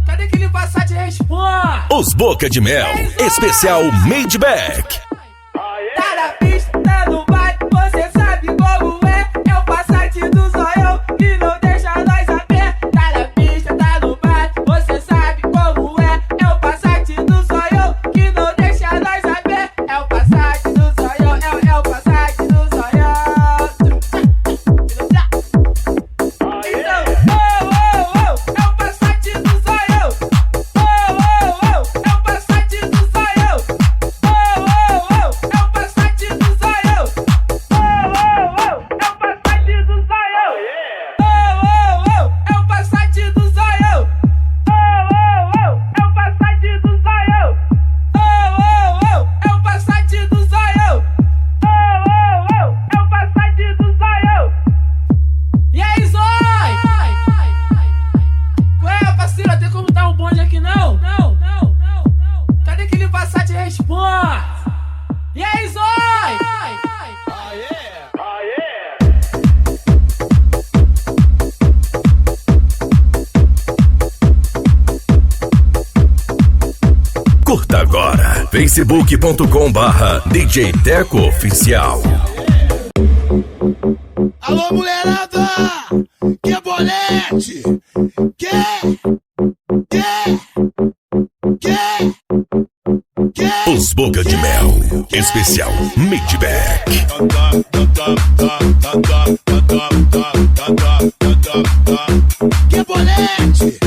[SPEAKER 4] Cadê que ele Passat responde?
[SPEAKER 2] Os Boca de Mel, especial Midback.
[SPEAKER 4] Tá na pista, tá no baile, você sabe como é. É o Passat do Zoião que não deixa nós saber. Tá na pista, tá no baile, você sabe como é. É o Passat do Zoião que não deixa nós saber. É o Passat do Zoião, é o Passat do Zoião. Então, é o Passat do Zoião. É o Passat do Zoião. É o Passat do Zoião. É o Passat do Zoião. É o Passat do Zoião. É o Passat do Zoião. É o Passat do Zoião. É o Passat do Zoião. E aí, Zói? Ué, parceiro, tem como dar um bonde aqui não? Cadê que ele Passat responde? E aí, Zói?
[SPEAKER 2] Curta agora, facebook.com/DJ Teco Oficial.
[SPEAKER 8] Alô, mulherada! Quer bolete? Quer?
[SPEAKER 2] Os Boca de Mel, especial Midback.
[SPEAKER 8] Quer bolete?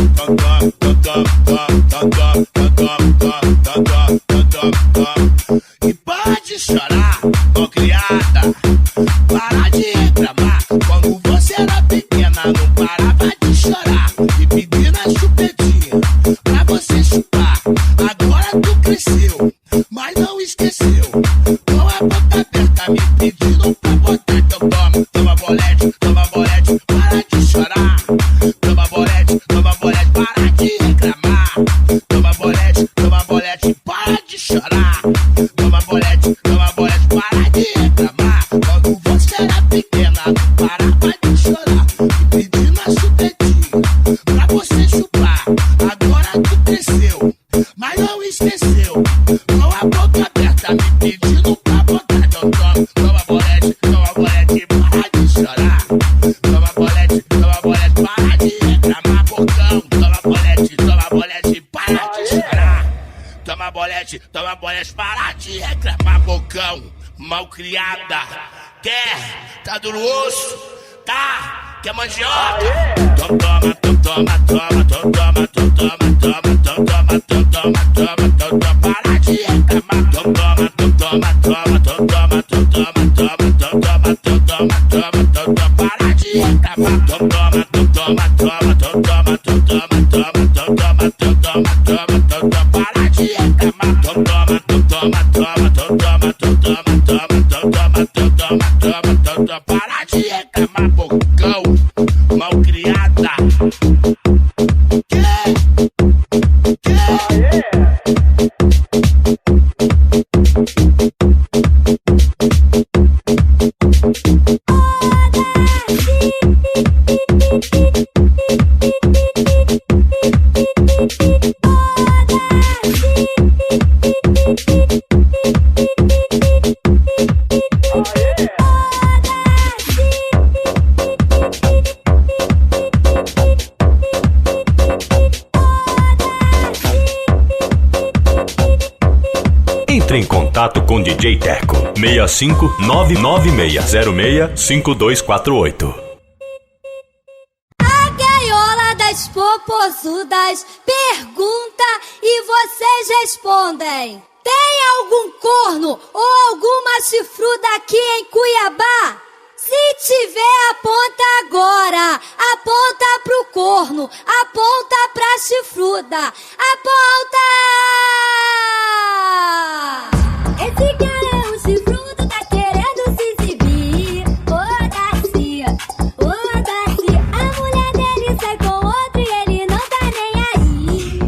[SPEAKER 8] E para de chorar, ó criada. Para de reclamar. Quando você era pequena, não parava de chorar. E pedir na chupetinha pra você chupar. Agora tu cresceu, mas não esqueceu. Com a boca aberta me pedindo pra botar. Então toma bolete, para de chorar. Toma bolete, para de reclamar. Toma bolete, toma bolete para de reclamar, bocão, mal criada. Quer? Tá duro o osso? Tá? Quer mandioca? Então toma, para de reclamar. Então toma, para de reclamar. Então toma, para de reclamar. Para de reclamar, bocão, mal criada.
[SPEAKER 11] Entre em contato com DJ Teco 65996065248.
[SPEAKER 10] A gaiola das popozudas pergunta e vocês respondem. Tem algum corno ou alguma chifruda aqui em Cuiabá? Se tiver, aponta agora. Aponta pro corno, aponta pra chifruda. Aponta! Esse cara é um chifrudo, tá querendo se exibir. Ô Darcy, a mulher dele sai com outro e ele não tá nem aí.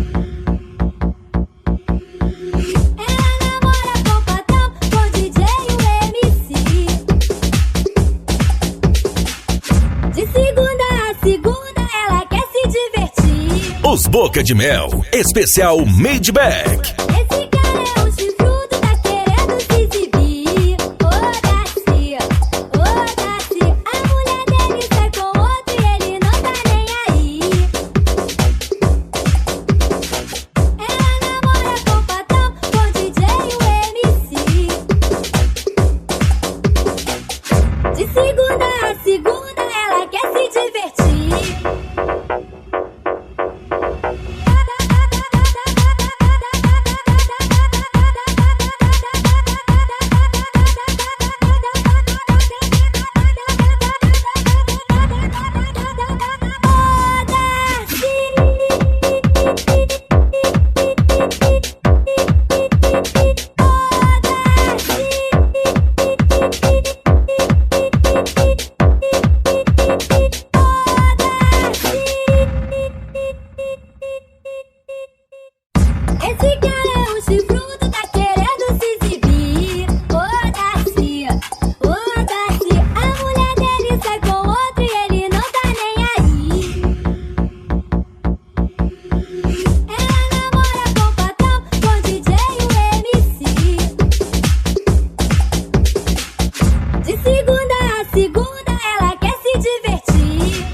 [SPEAKER 10] Ela namora com o patrão, com o DJ e o MC. De segunda a segunda ela quer se divertir.
[SPEAKER 2] Os Boca de Mel, especial Made Back.
[SPEAKER 10] Esse cara é um chifrudo, tá querendo se exibir. Ô Darcy, a mulher dele sai com outro e ele não tá nem aí. Ela namora com o patrão, com o DJ e o MC. De segunda a segunda ela quer se divertir. Esse cara é um chifrudo, tá querendo se exibir. Ô Darcy, a mulher dele sai com outro e ele não tá nem aí. Ela namora com o patrão, com o DJ e o MC. De segunda a segunda ela quer se divertir.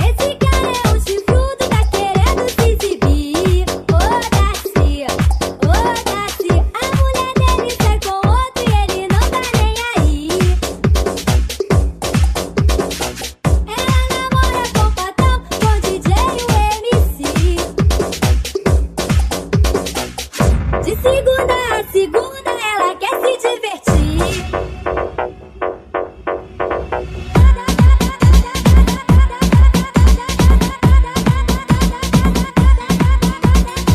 [SPEAKER 10] Esse cara é um chifrudo, tá querendo se exibir. Ô Darcy, a mulher dele sai com outro e ele não tá nem aí. Ela namora com o patrão, com o DJ e o MC. De segunda a segunda ela quer se divertir.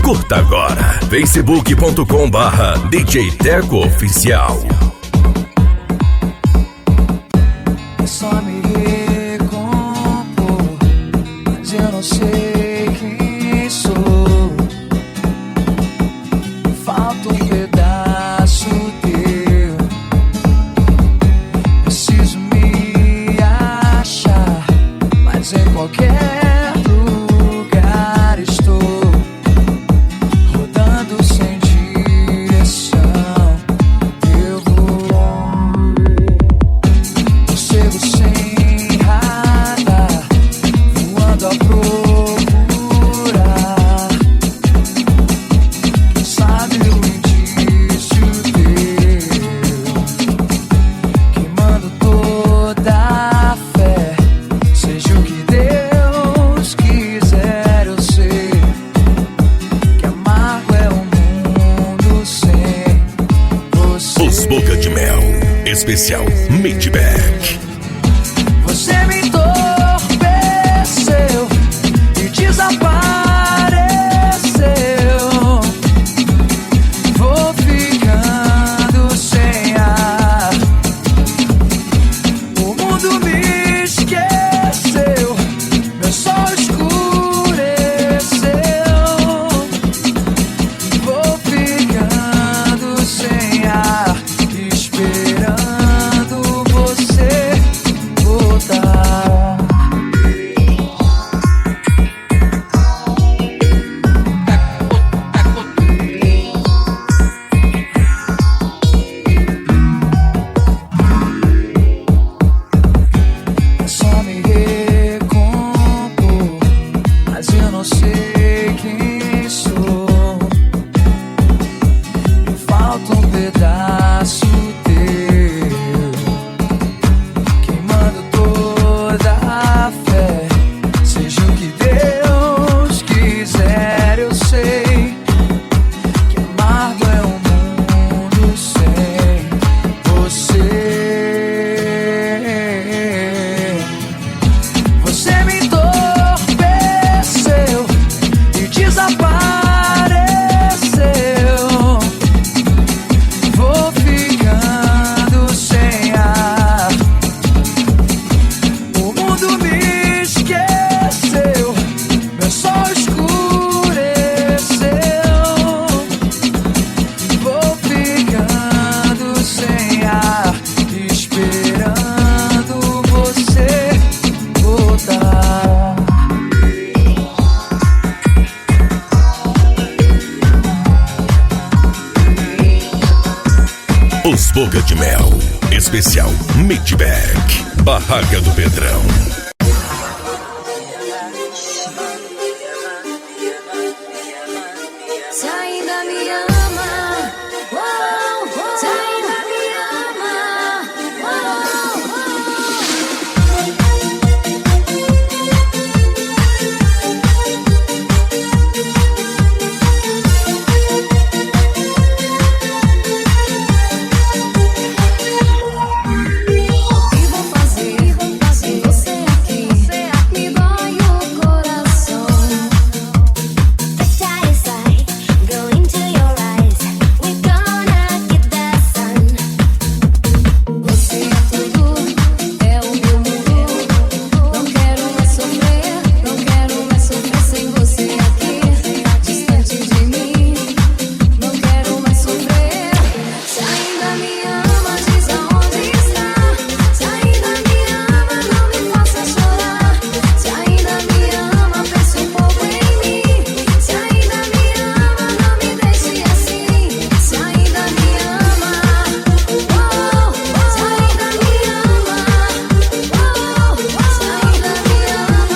[SPEAKER 2] Curta agora, facebook.com/DJ Teco Oficial.
[SPEAKER 7] É só me recompor, mas eu não sei quem sou. Falta um pedaço teu. Preciso me achar, mas em qualquer lugar estou. Rodando sem direção, eu vou. Morcego sem radar, voando à procura
[SPEAKER 2] especial Midback.
[SPEAKER 4] Você me entorpeceu e desapareceu. Vou ficando sem ar. O mundo me esqueceu. Meu sol escureceu. Vou ficando sem ar, esperando você voltar. Só me recompor, mas eu não sei quem sou. Me falta um pedaço teu, queimando toda a fé. Seja o que Deus quiser, eu sei que amargo é um mundo sem você. Você me entorpeceu e desapareceu. Vou ficando sem ar. O mundo me esqueceu. Meu sol escureceu. Vou ficando sem ar, esperando você voltar.
[SPEAKER 2] Os Boca de Mel, especial Midback, Barraca do Pedrão.
[SPEAKER 10] Se ainda me ama, se ainda me ama, o que vou fazer sem você aqui? Me dói o coração. Side to side, go into your eyes. We're gonna get the sun. Você é tudo, é o meu mundo. Não quero mais sofrer, não quero mais sofrer sem você aqui, distante de mim. Não quero mais sofrer. Se ainda me ama, diz aonde está. Se ainda me ama, não me faça chorar. Se ainda me ama, pense um pouco em mim. Se ainda me ama, não me deixe assim. Se ainda me ama, se ainda me ama, se ainda me ama, se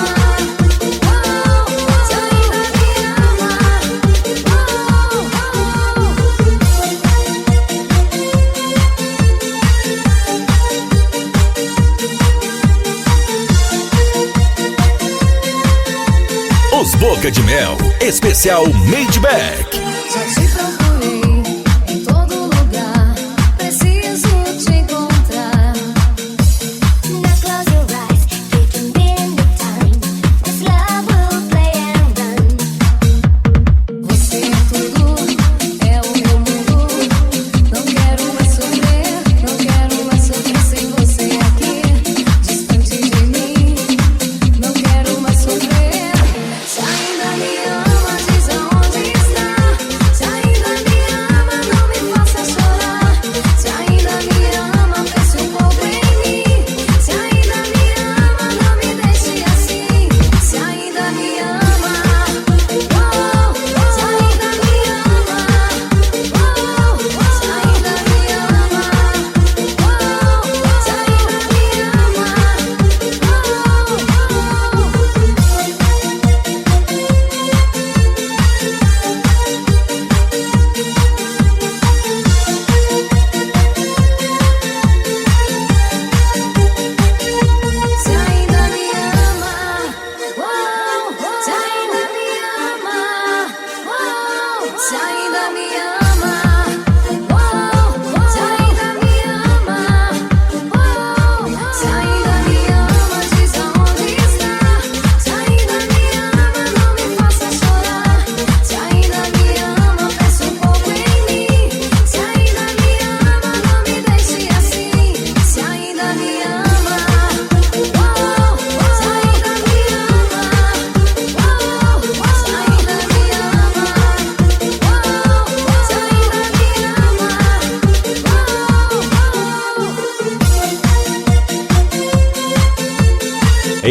[SPEAKER 2] Os Boca de Mel, especial Midback.
[SPEAKER 10] Já te procurei em todo lugar, preciso te encontrar. Now close your eyes, we can be in the time. This love will play and run. Você é tudo, é o meu mundo. Não quero mais sofrer, não quero mais sofrer sem você aqui, distante de mim. Não quero mais sofrer. Se ainda me ama, diz aonde está. Se ainda me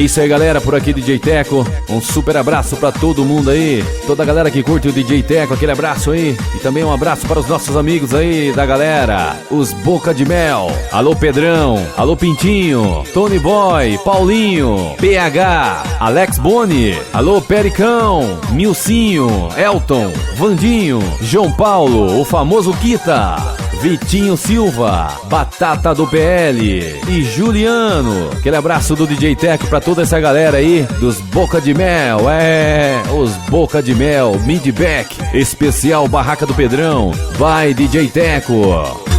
[SPEAKER 1] isso aí, galera, por aqui DJ Teco. Um super abraço pra todo mundo aí, toda a galera que curte o DJ Teco, aquele abraço aí. E também um abraço para os nossos amigos aí da galera, os Boca de Mel. Alô Pedrão, alô Pintinho, Tony Boy, Paulinho, PH, Alex Boni, alô Pericão, Milcinho, Elton, Vandinho, João Paulo, o famoso Kita, Vitinho Silva, Batata do PL e Juliano. Aquele abraço do DJ Teco pra toda essa galera aí dos Boca de Mel. Os Boca de Mel, Midback, especial Barraca do Pedrão. Vai, DJ Teco.